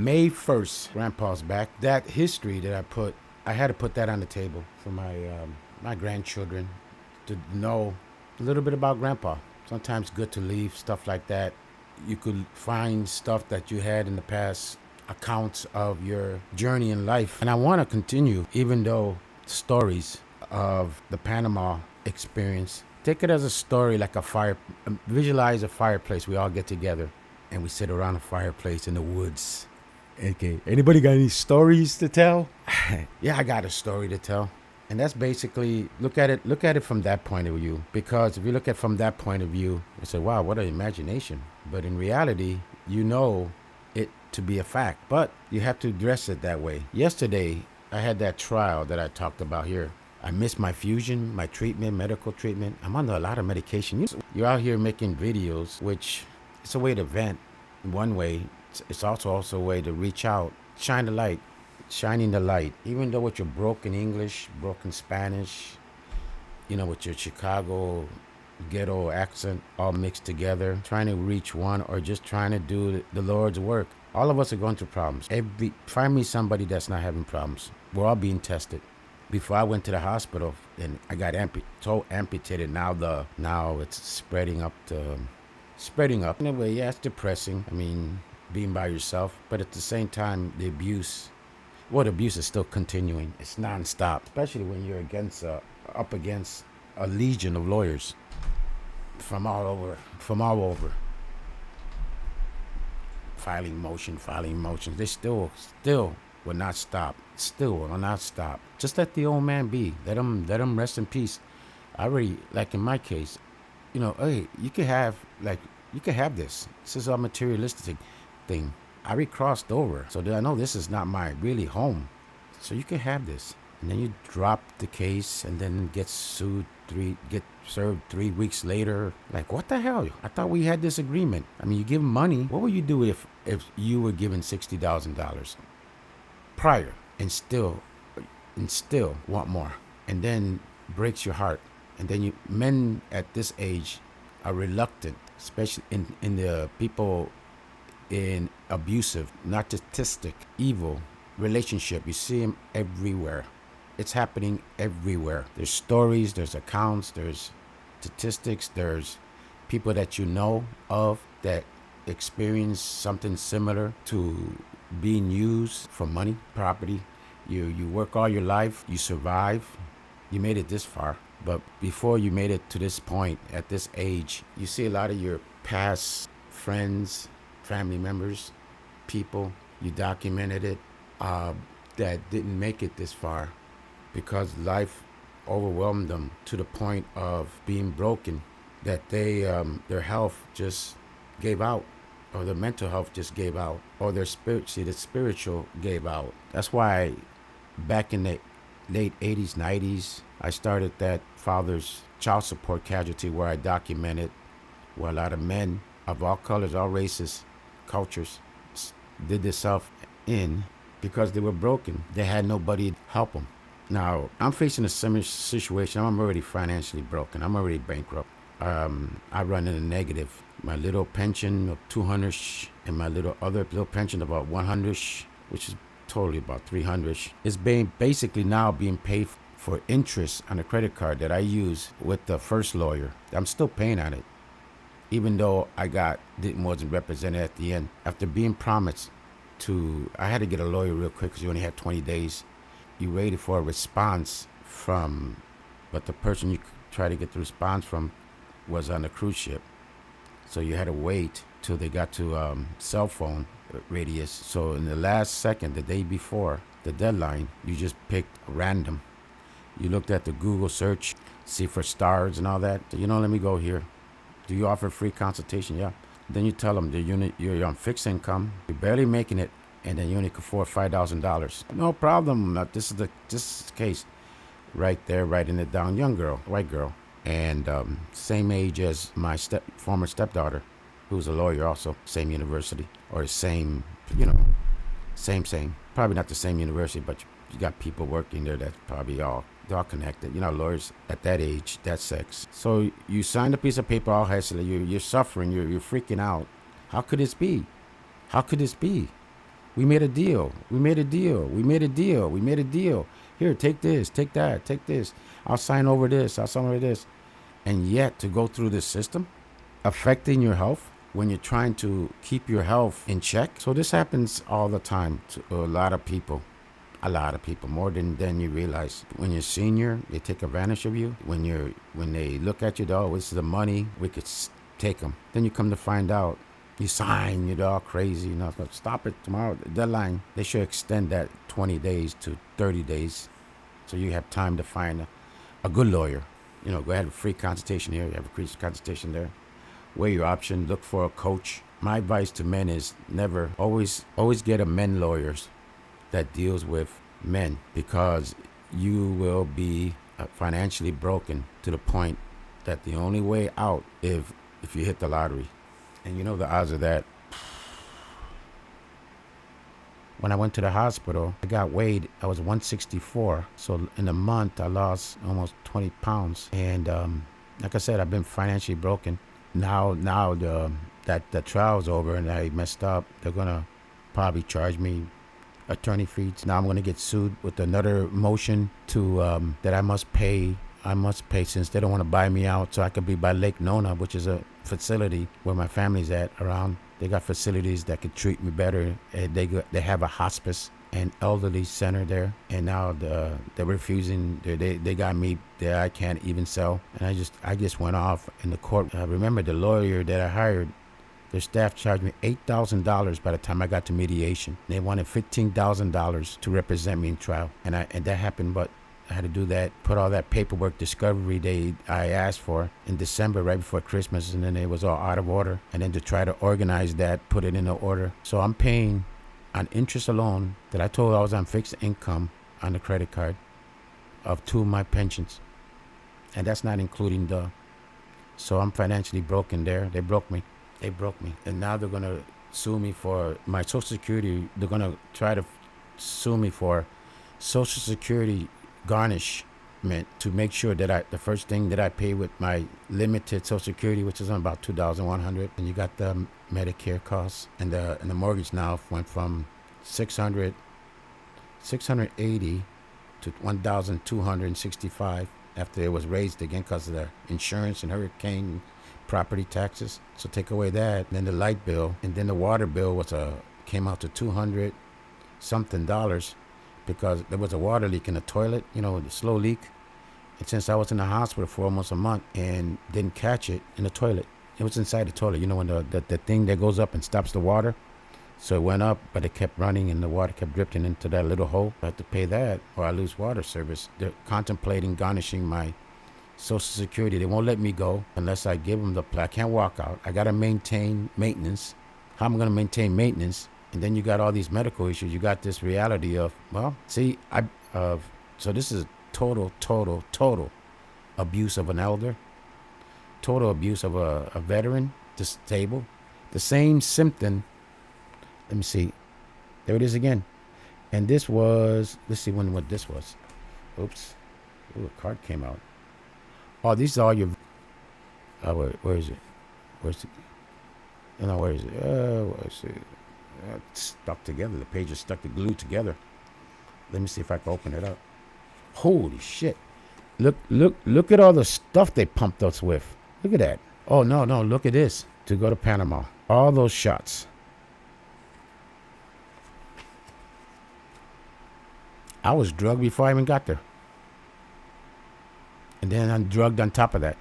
May 1st, Grandpa's back. That history that I had to put that on the table for my grandchildren to know a little bit about Grandpa. Sometimes good to leave stuff like that. You could find stuff that you had in the past, accounts of your journey in life. And I want to continue, even though stories of the Panama experience, take it as a story, like a fire. Visualize a fireplace. We all get together and we sit around a fireplace in the woods. Okay, anybody got any stories to tell? Yeah, I got a story to tell. And that's basically, look at it from that point of view. Because if you look at it from that point of view, you say, wow, what an imagination. But in reality, you know it to be a fact. But you have to address it that way. Yesterday, I had that trial that I talked about here. I missed my fusion, my treatment, medical treatment. I'm under a lot of medication. You're out here making videos, which it's a way to vent in one way. It's also a way to reach out, shine the light, shining the light. Even though with your broken English, broken Spanish, with your Chicago ghetto accent all mixed together, trying to reach one or just trying to do the Lord's work. All of us are going through problems. Find me somebody that's not having problems. We're all being tested. Before I went to the hospital and I got amputated, now it's spreading up. Anyway, yeah, it's depressing. I mean, being by yourself, but at the same time, the abuse is still continuing. It's nonstop, especially when you're up against a legion of lawyers from all over, filing motions. They still will not stop. Just let the old man be. Let him rest in peace. I already, like in my case, hey, you could have this. This is a materialistic thing. I recrossed over, so that I know this is not my really home. So you can have this, and then you drop the case, and then get served 3 weeks later. Like, what the hell? I thought we had this agreement. I mean, you give them money. What would you do if you were given $60,000 prior, and still want more, and then breaks your heart, and then men at this age are reluctant, especially in the people in abusive, narcissistic, evil relationship. You see them everywhere. It's happening everywhere. There's stories, there's accounts, there's statistics, there's people that you know of that experience something similar to being used for money, property. You work all your life, you survive, you made it this far. But before you made it to this point, at this age, you see a lot of your past friends, family members, people, you documented it, that didn't make it this far because life overwhelmed them to the point of being broken, that their health just gave out, or their mental health just gave out, or the spiritual gave out. That's why back in the late 80s, 90s, I started that Father's Child Support Casualty, where I documented where a lot of men of all colors, all races, cultures, did themselves in because they were broken. They had nobody to help them. Now, I'm facing a similar situation. I'm already financially broken. I'm already bankrupt. I run in a negative. My little pension of 200 and my other little pension about 100, which is totally about 300, is basically now being paid for interest on a credit card that I use with the first lawyer. I'm still paying on it, even though wasn't represented at the end. After being promised I had to get a lawyer real quick because you only had 20 days. You waited for a response but the person you tried to get the response from was on a cruise ship. So you had to wait till they got to cell phone radius. So in the last second, the day before the deadline, you just picked random. You looked at the Google search, see for stars and all that. So, let me go here. Do you offer free consultation? Yeah. Then you tell them you're on fixed income, you're barely making it, and then you only can afford $5,000. No problem. This is the case. Right there, writing it down. Young girl, white girl, and same age as my former stepdaughter, who's a lawyer also, same university, or same. Probably not the same university, but you got people working there that's probably they're all connected. Lawyers at that age, that sex. So you signed a piece of paper all hustling. You're suffering. You're freaking out. How could this be? We made a deal. We made a deal. We made a deal. We made a deal. Here, take this, take that, take this. I'll sign over this. I'll sign over this. And yet to go through this system affecting your health when you're trying to keep your health in check. So this happens all the time to a lot of people. A lot of people, more than you realize. When you're senior, they take advantage of you. When they look at you, oh, this is the money, we could take them. Then you come to find out, you sign, you're all crazy, but stop it tomorrow, the deadline. They should extend that 20 days to 30 days so you have time to find a good lawyer. Go ahead, a free consultation here, you have a free consultation there. Weigh your option, look for a coach. My advice to men is always get a men lawyers that deals with men, because you will be financially broken to the point that the only way out if you hit the lottery. And the odds of that. When I went to the hospital, I got weighed. I was 164. So in a month, I lost almost 20 pounds. And like I said, I've been financially broken. Now the trial's over and I messed up, they're gonna probably charge me attorney fees. Now I'm going to get sued with another motion to that I must pay since they don't want to buy me out, so I could be by Lake Nona, which is a facility where my family's at around. They got facilities that could treat me better. They have a hospice and elderly center there, and now they're refusing. They got me there. I can't even sell, and I just went off in the court. I remember the lawyer that I hired. Their staff charged me $8,000 by the time I got to mediation. They wanted $15,000 to represent me in trial. And that happened, but I had to do that, put all that paperwork, discovery day I asked for in December, right before Christmas, and then it was all out of order. And then to try to organize that, put it in order. So I'm paying on interest alone that I told I was on fixed income on the credit card of 2 of my pensions. And that's not including so I'm financially broken there. They broke me. And now they're going to sue me for my Social Security. They're going to try to sue me for Social Security garnishment to make sure that the first thing that I pay with my limited Social Security, which is on about $2,100, and you got the Medicare costs, and the mortgage now went from $680 to $1,265 after it was raised again because of the insurance and hurricane property taxes. So take away that, then the light bill, and then the water bill came out to $200 something because there was a water leak in the toilet, the slow leak. And since I was in the hospital for almost a month and didn't catch it in the toilet, it was inside the toilet, when the thing that goes up and stops the water. So it went up, but it kept running and the water kept drifting into that little hole. I had to pay that or I lose water service. They're contemplating garnishing my Social Security. They won't let me go unless I give them I can't walk out. I got to maintain maintenance. How am I going to maintain maintenance? And then you got all these medical issues. You got this reality of, so this is total abuse of an elder, total abuse of a veteran, disabled. The same symptom. Let me see. There it is again. And this was, let's see what this was. Oops. Ooh, a card came out. Oh, these are all your. Where is it? Where's it? No, where is it? Where's it? It's stuck together. The page is stuck to glued together. Let me see if I can open it up. Holy shit! Look at all the stuff they pumped us with. Look at that. Oh no! Look at this. To go to Panama, all those shots. I was drugged before I even got there. And then I'm drugged on top of that.